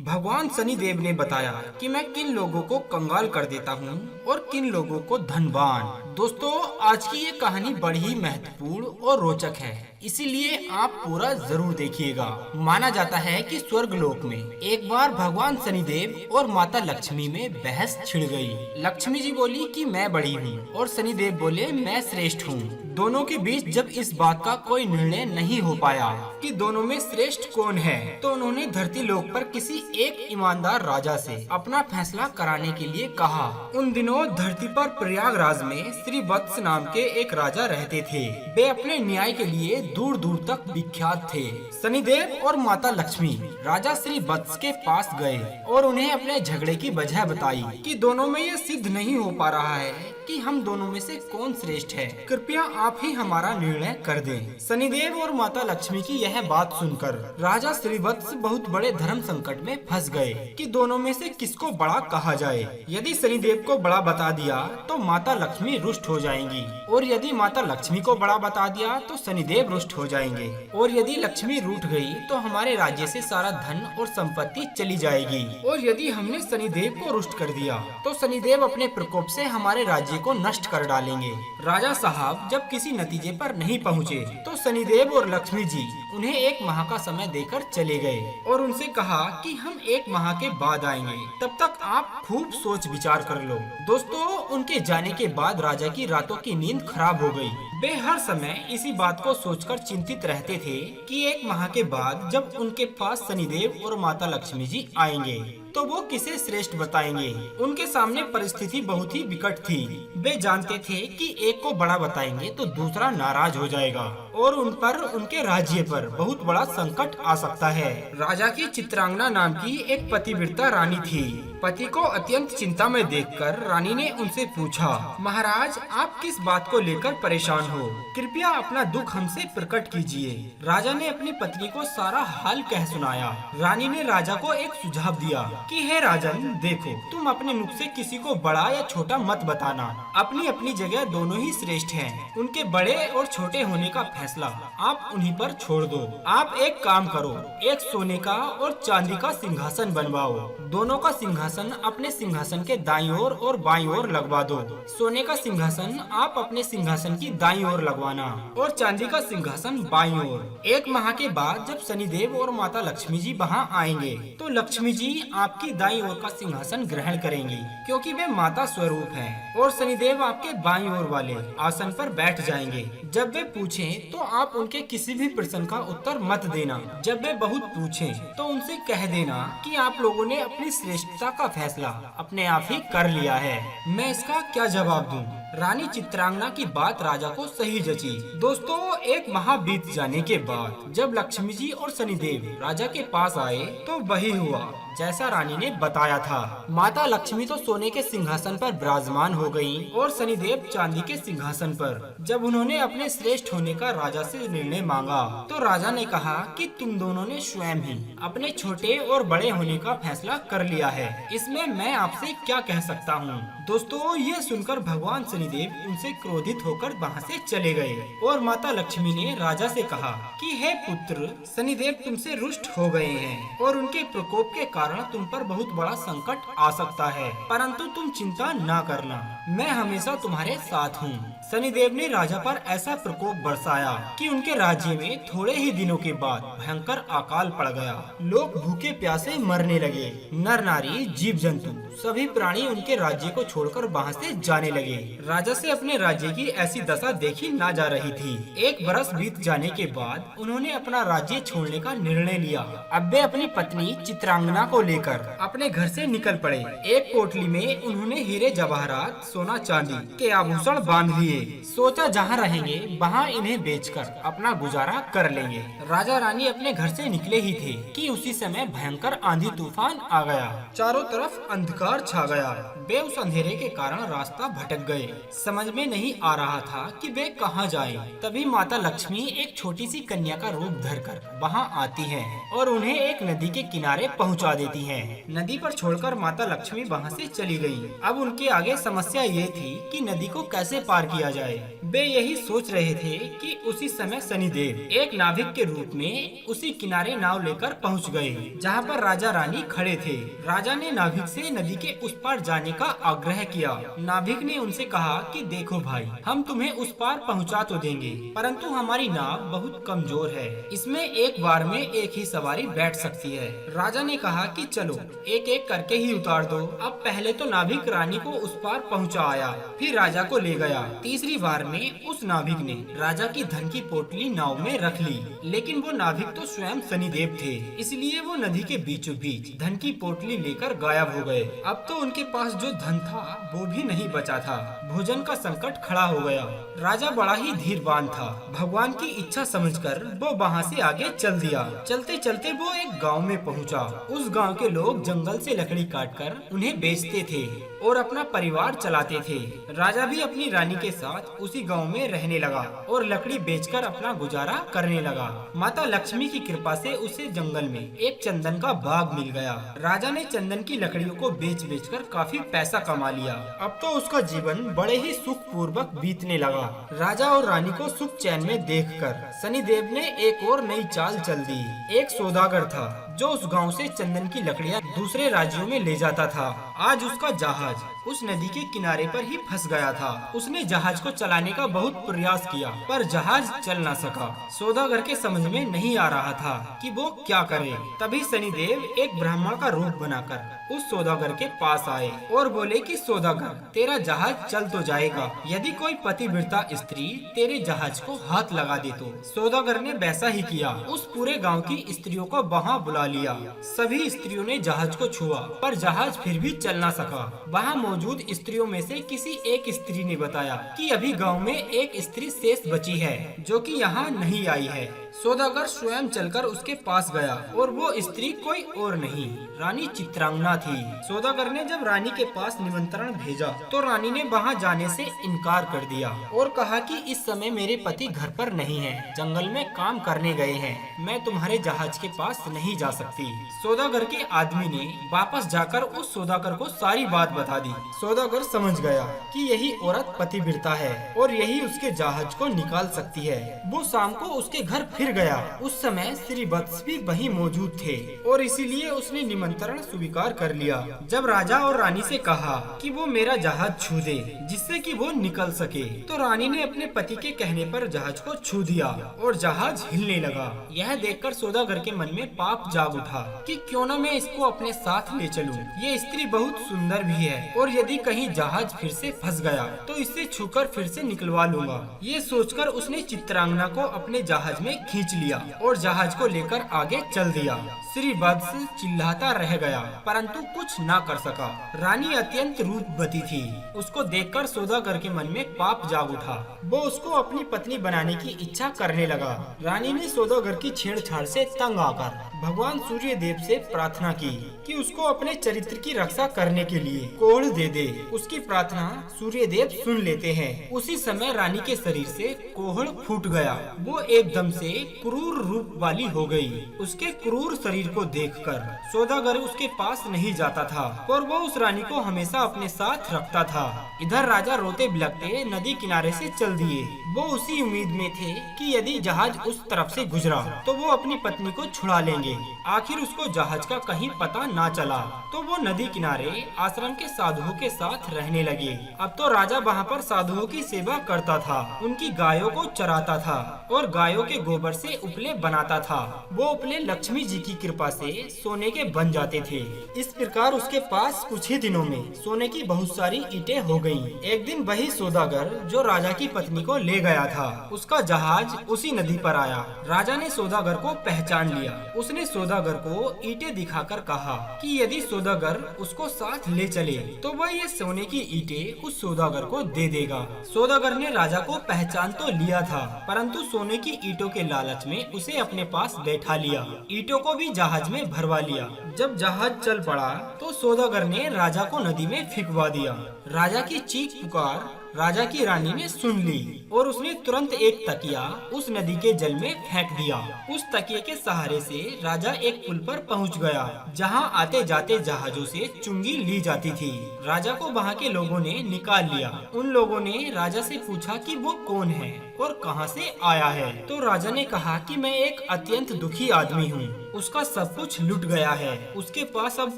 भगवान शनिदेव ने बताया कि मैं किन लोगों को कंगाल कर देता हूँ और किन लोगों को धनवान। दोस्तों, आज की ये कहानी बड़ी ही महत्वपूर्ण और रोचक है, इसीलिए आप पूरा जरूर देखिएगा। माना जाता है कि स्वर्ग लोक में एक बार भगवान शनिदेव और माता लक्ष्मी में बहस छिड़ गई। लक्ष्मी जी बोली कि मैं बड़ी हूँ और शनिदेव बोले मैं श्रेष्ठ हूँ। दोनों के बीच जब इस बात का कोई निर्णय नहीं हो पाया कि दोनों में श्रेष्ठ कौन है, तो उन्होंने धरती लोक पर किसी एक ईमानदार राजा से अपना फैसला कराने के लिए कहा। उन दिनों धरती पर प्रयागराज में श्री वत्स नाम के एक राजा रहते थे। वे अपने न्याय के लिए दूर दूर तक विख्यात थे। शनिदेव और माता लक्ष्मी राजा श्री वत्स के पास गए और उन्हें अपने झगड़े की वजह बताई कि दोनों में ये सिद्ध नहीं हो पा रहा है कि हम दोनों में से कौन श्रेष्ठ है। कृपया आप ही हमारा निर्णय कर दें। शनिदेव और माता लक्ष्मी की यह बात सुनकर राजा श्रीवत्स बहुत बड़े धर्म संकट में फंस गए कि दोनों में से किसको बड़ा कहा जाए। यदि शनिदेव को बड़ा बता दिया तो माता लक्ष्मी रुष्ट हो जाएंगी, और यदि माता लक्ष्मी को बड़ा बता दिया तो शनिदेव रुष्ट हो जाएंगे, और यदि लक्ष्मी रूठ गई तो हमारे राज्य से सारा धन और संपत्ति चली जाएगी, और यदि हमने शनिदेव को रुष्ट कर दिया तो शनिदेव अपने प्रकोप से हमारे राज्य को नष्ट कर डालेंगे। राजा साहब जब किसी नतीजे पर नहीं पहुँचे तो शनिदेव और लक्ष्मी जी उन्हें एक माह का समय देकर चले गए और उनसे कहा कि हम एक माह के बाद आएंगे, तब तक आप खूब सोच विचार कर लो। दोस्तों, उनके जाने के बाद राजा की रातों की नींद खराब हो गई। वे हर समय इसी बात को सोचकर चिंतित रहते थे कि एक माह के बाद जब उनके पास शनिदेव और माता लक्ष्मी जी आएंगे तो वो किसे श्रेष्ठ बताएंगे। उनके सामने परिस्थिति बहुत ही विकट थी। वे जानते थे कि एक को बड़ा बताएंगे तो दूसरा नाराज हो जाएगा और उन पर, उनके राज्य पर बहुत बड़ा संकट आ सकता है। राजा की चित्रांगना नाम की एक पतिव्रता रानी थी। पति को अत्यंत चिंता में देखकर रानी ने उनसे पूछा, महाराज आप किस बात को लेकर परेशान हो? कृपया अपना दुख हमसे प्रकट कीजिए। राजा ने अपनी पत्नी को सारा हाल कह सुनाया। रानी ने राजा को एक सुझाव दिया कि हे राजन, देखो तुम अपने मुख से किसी को बड़ा या छोटा मत बताना। अपनी अपनी जगह दोनों ही श्रेष्ठ हैं। उनके बड़े और छोटे होने का फैसला आप उन्हीं पर छोड़ दो। आप एक काम करो, एक सोने का और चांदी का सिंहासन बनवाओ। दोनों का सिंहासन अपने सिंहासन के दाईं ओर और बाईं ओर लगवा दो। सोने का सिंहासन आप अपने सिंहासन की दाईं ओर लगवाना और चांदी का सिंहासन बाईं ओर। एक माह के बाद जब शनिदेव और माता लक्ष्मी जी वहाँ आएंगे तो लक्ष्मी जी आपकी दाईं ओर का सिंहासन ग्रहण करेंगी, क्योंकि वे माता स्वरूप हैं, और शनिदेव आपके बाईं ओर वाले आसन पर बैठ जाएंगे। जब वे पूछें तो आप उनके किसी भी प्रश्न का उत्तर मत देना। जब वे बहुत पूछें तो उनसे कह देना कि आप लोगों ने अपनी श्रेष्ठता का फैसला अपने आप ही कर लिया है। मैं इसका क्या जवाब दूं? रानी चित्रांगना की बात राजा को सही जची। दोस्तों, एक माह बीत जाने के बाद जब लक्ष्मी जी और शनिदेव राजा के पास आए तो वही हुआ जैसा रानी ने बताया था। माता लक्ष्मी तो सोने के सिंहासन पर विराजमान हो गयी और शनिदेव चांदी के सिंहासन पर। जब उन्होंने अपने श्रेष्ठ होने का राजा से निर्णय मांगा तो राजा ने कहा कि तुम दोनों ने स्वयं ही अपने छोटे और बड़े होने का फैसला कर लिया है, इसमें मैं आपसे क्या कह सकता हूँ। दोस्तों, ये सुनकर भगवान शनिदेव उनसे क्रोधित होकर वहाँ से चले गए और माता लक्ष्मी ने राजा से कहा कि हे पुत्र, शनिदेव तुमसे रुष्ट हो गए हैं और उनके प्रकोप के कारण तुम पर बहुत बड़ा संकट आ सकता है, परंतु तुम चिंता न करना, मैं हमेशा तुम्हारे साथ हूँ। शनिदेव ने राजा पर ऐसा प्रकोप बरसाया कि उनके राज्य में थोड़े ही दिनों के बाद भयंकर अकाल पड़ गया। लोग भूखे प्यासे मरने लगे। नर नारी जीव जंतु सभी प्राणी उनके राज्य को छोड़कर वहाँ से जाने लगे। राजा से अपने राज्य की ऐसी दशा देखी ना जा रही थी। एक बरस बीत जाने के बाद उन्होंने अपना राज्य छोड़ने का निर्णय लिया। अब वे अपनी पत्नी चित्रांगना को लेकर अपने घर से निकल पड़े। एक पोटली में उन्होंने हीरे जवाहरात, सोना चांदी के आभूषण बांध लिए। सोचा जहाँ रहेंगे वहाँ इन्हें बेचकर अपना गुजारा कर लेंगे। राजा रानी अपने घर से निकले ही थे कि उसी समय भयंकर आंधी तूफान आ गया। चारों तरफ अंधकार छा गया। वे उस अंधेरे के कारण रास्ता भटक गए। समझ में नहीं आ रहा था कि वे कहाँ जाएं। तभी माता लक्ष्मी एक छोटी सी कन्या का रूप धरकर वहाँ आती है और उन्हें एक नदी के किनारे पहुँचा देती है। नदी पर छोड़कर माता लक्ष्मी वहाँ से चली गयी। अब उनके आगे समस्या ये थी कि नदी को कैसे पार किया किया जाए। वे यही सोच रहे थे कि उसी समय शनिदेव एक नाविक के रूप में उसी किनारे नाव लेकर पहुंच गए जहां पर राजा रानी खड़े थे। राजा ने नाविक से नदी के उस पार जाने का आग्रह किया। नाविक ने उनसे कहा कि देखो भाई, हम तुम्हें उस पार पहुंचा तो देंगे, परंतु हमारी नाव बहुत कमजोर है, इसमें एक बार में एक ही सवारी बैठ सकती है। राजा ने कहा कि चलो एक एक करके ही उतार दो। अब पहले तो नाविक रानी को उस पार पहुंचाया, फिर राजा को ले गया। तीसरी बार में उस नाविक ने राजा की धन की पोटली नाव में रख ली, लेकिन वो नाविक तो स्वयं शनिदेव थे, इसलिए वो नदी के बीचों बीच धन की पोटली लेकर गायब हो गए। अब तो उनके पास जो धन था वो भी नहीं बचा था। भोजन का संकट खड़ा हो गया। राजा बड़ा ही धीरवान था। भगवान की इच्छा समझकर वो वहाँ से आगे चल दिया। चलते चलते वो एक गांव में पहुँचा। उस गांव के लोग जंगल से लकड़ी काटकर उन्हें बेचते थे और अपना परिवार चलाते थे। राजा भी अपनी रानी के साथ उसी गांव में रहने लगा और लकड़ी बेचकर अपना गुजारा करने लगा। माता लक्ष्मी की कृपा से उसे जंगल में एक चंदन का बाग मिल गया। राजा ने चंदन की लकड़ियों को बेच बेचकर काफी पैसा कमा लिया। अब तो उसका जीवन बड़े ही सुख पूर्वक बीतने लगा। राजा और रानी को सुख चैन में देखकर शनिदेव ने एक और नई चाल चल दी। एक सौदागर था जो उस गांव से चंदन की लकड़ियां दूसरे राज्यों में ले जाता था। आज उसका जहाज उस नदी के किनारे पर ही फंस गया था। उसने जहाज को चलाने का बहुत प्रयास किया, पर जहाज चल न सका। सौदागर के समझ में नहीं आ रहा था कि वो क्या करे। तभी शनिदेव एक ब्राह्मण का रूप बनाकर उस सौदागर के पास आए और बोले कि सौदागर, तेरा जहाज चल तो जाएगा यदि कोई पतिव्रता स्त्री तेरे जहाज को हाथ लगा दे तो। सौदागर ने वैसा ही किया। उस पूरे गांव की स्त्रियों को वहां बुला लिया। सभी स्त्रियों ने जहाज को छुआ, पर जहाज फिर भी चल न सका। वहां मौजूद स्त्रियों में से किसी एक स्त्री ने बताया कि अभी गांव में एक स्त्री शेष बची है जो कि यहाँ नहीं आई है। सौदागर स्वयं चलकर उसके पास गया और वो स्त्री कोई और नहीं, रानी चित्रांगना थी। सौदागर ने जब रानी के पास निमंत्रण भेजा तो रानी ने वहां जाने से इनकार कर दिया और कहा कि इस समय मेरे पति घर पर नहीं हैं, जंगल में काम करने गए हैं, मैं तुम्हारे जहाज के पास नहीं जा सकती। सौदागर के आदमी ने वापस जाकर उस सौदागर को सारी बात बता दी। सौदागर समझ गया कि यही औरत पतिव्रता है और यही उसके जहाज को निकाल सकती है। वो शाम को उसके घर फिर गया। उस समय श्री वत्स भी वहीं मौजूद थे और इसीलिए उसने निमंत्रण स्वीकार कर लिया। जब राजा और रानी से कहा कि वो मेरा जहाज छू दे जिससे कि वो निकल सके, तो रानी ने अपने पति के कहने पर जहाज को छू दिया और जहाज हिलने लगा। यह देखकर सौदागर के मन में पाप जाग उठा कि क्यों न मैं इसको अपने साथ ले चलूं। ये स्त्री बहुत सुंदर भी है और यदि कहीं जहाज फिर से फंस गया तो इसे छूकर फिर से निकलवा लूंगा। ये सोचकर उसने चित्रांगना को अपने जहाज में खींच लिया और जहाज को लेकर आगे चल दिया। श्री वत्स चिल्लाता रह गया परंतु कुछ ना कर सका। रानी अत्यंत रूपवती थी। उसको देखकर सौदागर के मन में पाप जाग उठा। वो उसको अपनी पत्नी बनाने की इच्छा करने लगा। रानी ने सौदागर की छेड़छाड़ से तंग आकर भगवान सूर्य देव से प्रार्थना की कि उसको अपने चरित्र की रक्षा करने के लिए कोढ़ दे दे। उसकी प्रार्थना सूर्य देव सुन लेते हैं। उसी समय रानी के शरीर से कोढ़ फूट गया। वो एकदम से क्रूर रूप वाली हो गई। उसके क्रूर शरीर को देखकर सौदागर उसके पास नहीं जाता था और वो उस रानी को हमेशा अपने साथ रखता था। इधर राजा रोते बिलखते नदी किनारे से चल दिए। वो उसी उम्मीद में थे कि यदि जहाज उस तरफ से गुजरा तो वो अपनी पत्नी को छुड़ा लेंगे। आखिर उसको जहाज का कहीं पता ना चला तो वो नदी किनारे आश्रम के साधुओं के साथ रहने लगे। अब तो राजा वहाँ पर साधुओं की सेवा करता था, उनकी गायों को चराता था और गायों के गोबर से उपले बनाता था। वो उपले लक्ष्मी जी की कृपा से सोने के बन जाते थे। इस प्रकार उसके पास कुछ ही दिनों में सोने की बहुत सारी ईंटें हो गयी। एक दिन वही सौदागर जो राजा की पत्नी को ले गया था, उसका जहाज उसी नदी पर आया। राजा ने सौदागर को पहचान लिया। उसने सौदागर को ईंटें दिखाकर कहा कि यदि सौदागर उसको साथ ले चले तो वह ये सोने की ईंटें उस सौदागर को दे देगा। सौदागर ने राजा को पहचान तो लिया था परंतु सोने की ईंटों के लालच में उसे अपने पास बैठा लिया। ईंटों को भी जहाज में भरवा लिया। जब जहाज चल पड़ा तो सौदागर ने राजा को नदी में फेंकवा दिया। राजा की चीख पुकार राजा की रानी ने सुन ली और उसने तुरंत एक तकिया उस नदी के जल में फेंक दिया। उस तकिए के सहारे से राजा एक पुल पर पहुंच गया, जहां आते जाते जहाजों से चुंगी ली जाती थी। राजा को वहां के लोगों ने निकाल लिया। उन लोगों ने राजा से पूछा कि वो कौन है और कहां से आया है। तो राजा ने कहा कि मैं एक अत्यंत दुखी आदमी हूँ। उसका सब कुछ लुट गया है, उसके पास अब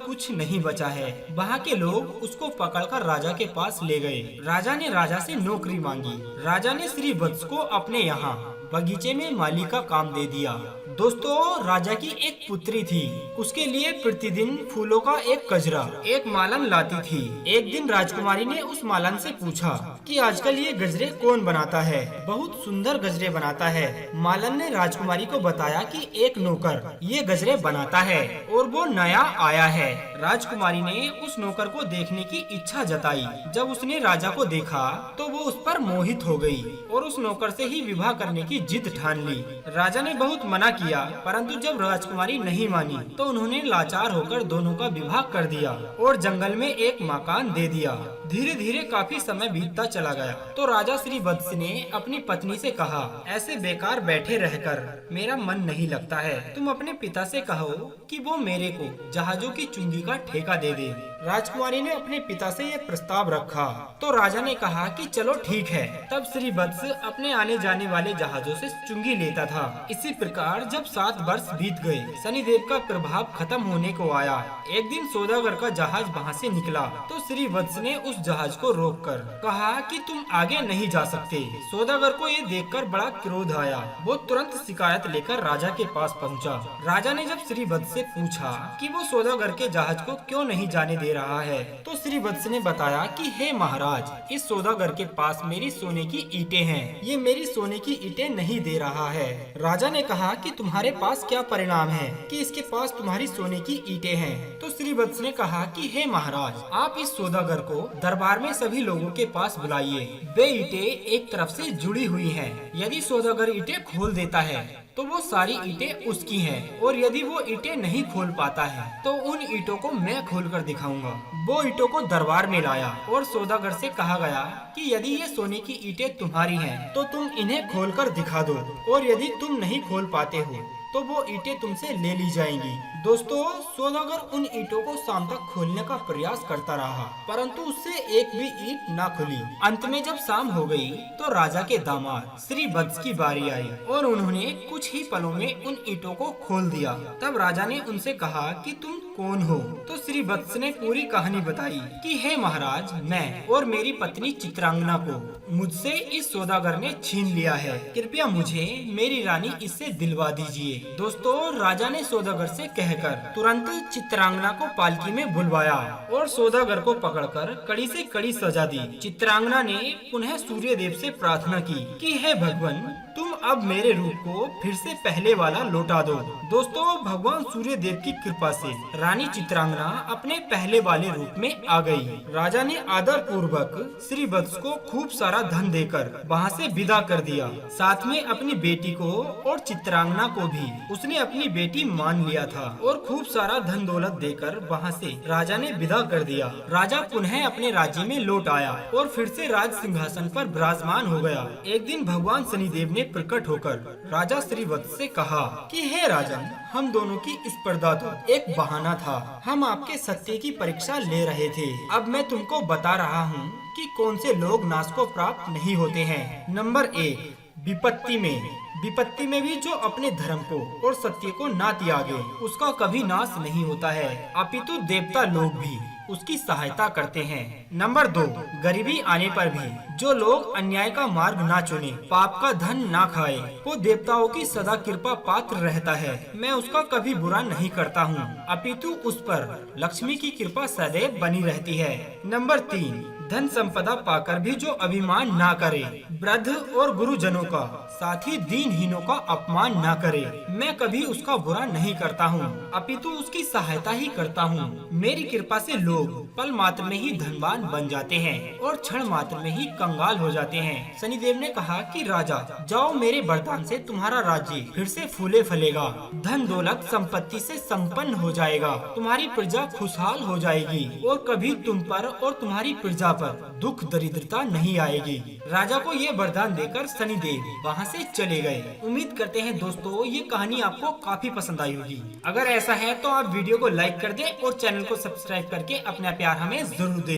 कुछ नहीं बचा है। वहाँ के लोग उसको पकड़कर राजा के पास ले गए। राजा ने राजा से नौकरी मांगी। राजा ने श्री वत्स को अपने यहाँ बगीचे में माली का काम दे दिया। दोस्तों, राजा की एक पुत्री थी। उसके लिए प्रतिदिन फूलों का एक गजरा, एक मालन लाती थी। एक दिन राजकुमारी ने उस मालन से पूछा कि आजकल ये गजरे कौन बनाता है? बहुत सुंदर गजरे बनाता है। मालन ने राजकुमारी को बताया कि एक नौकर ये गजरे बनाता है और वो नया आया है। राजकुमारी ने उस नौकर को देखने की इच्छा जताई। जब उसने राजा को देखा तो वो उस पर मोहित हो गई और उस नौकर से ही विवाह करने की जिद ठान ली। राजा ने बहुत मना किया, परंतु जब राजकुमारी नहीं मानी तो उन्होंने लाचार होकर दोनों का विवाह कर दिया और जंगल में एक मकान दे दिया। धीरे धीरे काफी समय बीतता चला गया तो राजा श्री वत्स ने अपनी पत्नी से कहा, ऐसे बेकार बैठे रहकर मेरा मन नहीं लगता है। तुम अपने पिता से कहो कि वो मेरे को जहाजों की चुंगी का ठेका दे दे। राजकुमारी ने अपने पिता से यह प्रस्ताव रखा तो राजा ने कहा कि चलो ठीक है। तब श्री वत्स अपने आने जाने वाले जहाजों से चुंगी लेता था। इसी प्रकार जब 7 वर्ष बीत गए, शनिदेव का प्रभाव खत्म होने को आया। एक दिन सौदागर का जहाज वहाँ से निकला तो श्री वत्स ने उस जहाज को रोककर कहा कि तुम आगे नहीं जा सकते। सौदागर को ये देखकर बड़ा क्रोध आया। वो तुरंत शिकायत लेकर राजा के पास पहुँचा। राजा ने जब श्री वत्स से पूछा कि वो सौदागर के जहाज को क्यों नहीं जाने दे रहा है तो श्री वत्स ने बताया कि हे महाराज, इस सौदागर के पास मेरी सोने की ईंटें हैं। ये मेरी सोने की ईंटें नहीं दे रहा है। राजा ने कहा कि तुम्हारे पास क्या परिणाम है कि इसके पास तुम्हारी सोने की ईंटें हैं। तो श्री वत्स ने कहा कि हे महाराज, आप इस सौदागर को दरबार में सभी लोगों के पास बुलाइए। वे ईंटें एक तरफ से जुड़ी हुई हैं। यदि सौदागर ईंटें खोल देता है तो वो सारी ईंटें उसकी हैं, और यदि वो ईंटें नहीं खोल पाता है तो उन ईंटों को मैं खोलकर दिखाऊंगा। वो ईंटों को दरबार में लाया और सौदागर से कहा गया कि यदि ये सोने की ईंटें तुम्हारी हैं तो तुम इन्हें खोलकर दिखा दो, और यदि तुम नहीं खोल पाते हो तो वो ईंटें तुमसे ले ली जाएंगी। दोस्तों, सौदागर उन ईंटों को शाम तक खोलने का प्रयास करता रहा, परंतु उससे एक भी ईंट ना खुली। अंत में जब शाम हो गई तो राजा के दामाद श्री वत्स की बारी आई और उन्होंने कुछ ही पलों में उन ईंटों को खोल दिया। तब राजा ने उनसे कहा कि तुम कौन हो? तो श्री वत्स ने पूरी कहानी बताई कि हे महाराज, मैं और मेरी पत्नी चित्रांगना को मुझसे इस सौदागर ने छीन लिया है। कृपया मुझे मेरी रानी इससे दिलवा दीजिए। दोस्तों, राजा ने सौदागर से कहकर तुरंत चित्रांगना को पालकी में बुलवाया और सौदागर को पकड़कर कड़ी से कड़ी सजा दी। चित्रांगना ने पुनः सूर्य देव से प्रार्थना की कि हे भगवान, तुम अब मेरे रूप को फिर से पहले वाला लौटा दो। दोस्तों, भगवान सूर्य देव की कृपा से रानी चित्रांगना अपने पहले वाले रूप में आ गई। राजा ने आदर पूर्वक श्री वत्स को खूब सारा धन देकर वहाँ से विदा कर दिया। साथ में अपनी बेटी को और चित्रांगना को भी उसने अपनी बेटी मान लिया था और खूब सारा धन दौलत देकर वहाँ से राजा ने विदा कर दिया। राजा पुनः अपने राज्य में लौट आया और फिर से राज सिंहासन पर विराजमान हो गया। एक दिन भगवान शनिदेव ने प्रकट होकर राजा श्री वत्स से कहा कि हे राजन, हम दोनों की स्पर्धा तो एक बहाना था। हम आपके सत्य की परीक्षा ले रहे थे। अब मैं तुमको बता रहा हूँ कि कौन से लोग नाश को प्राप्त नहीं होते हैं। नंबर 1, विपत्ति में भी जो अपने धर्म को और सत्य को ना त्यागे, उसका कभी नाश नहीं होता है, अपितु देवता लोग भी उसकी सहायता करते हैं। नंबर 2, गरीबी आने पर भी जो लोग अन्याय का मार्ग ना चुने, पाप का धन ना खाए, वो देवताओं की सदा कृपा पात्र रहता है। मैं उसका कभी बुरा नहीं करता हूँ, अपितु उस पर लक्ष्मी की कृपा सदैव बनी रहती है। नंबर 3, धन संपदा पाकर भी जो अभिमान ना करे, वृद्ध और गुरुजनों का, साथ ही दीनहीनों का अपमान ना करे, मैं कभी उसका बुरा नहीं करता हूँ, अपितु उसकी सहायता ही करता हूँ। मेरी कृपा से लोग पल मात्र में ही धनवान बन जाते हैं और क्षण मात्र में ही कंगाल हो जाते हैं। शनिदेव ने कहा कि राजा, जाओ, मेरे वरदान से तुम्हारा राज्य फिर से फूले फलेगा, धन दौलत संपत्ति से संपन्न हो जाएगा, तुम्हारी प्रजा खुशहाल हो जाएगी और कभी तुम पर और तुम्हारी प्रजा पर दुख दरिद्रता नहीं आएगी। राजा को ये वरदान देकर शनिदेव वहाँ से चले गए। उम्मीद करते हैं दोस्तों ये कहानी आपको काफी पसंद आई होगी। अगर ऐसा है तो आप वीडियो को लाइक कर दें और चैनल को सब्सक्राइब करके अपना प्यार हमें जरूर दें।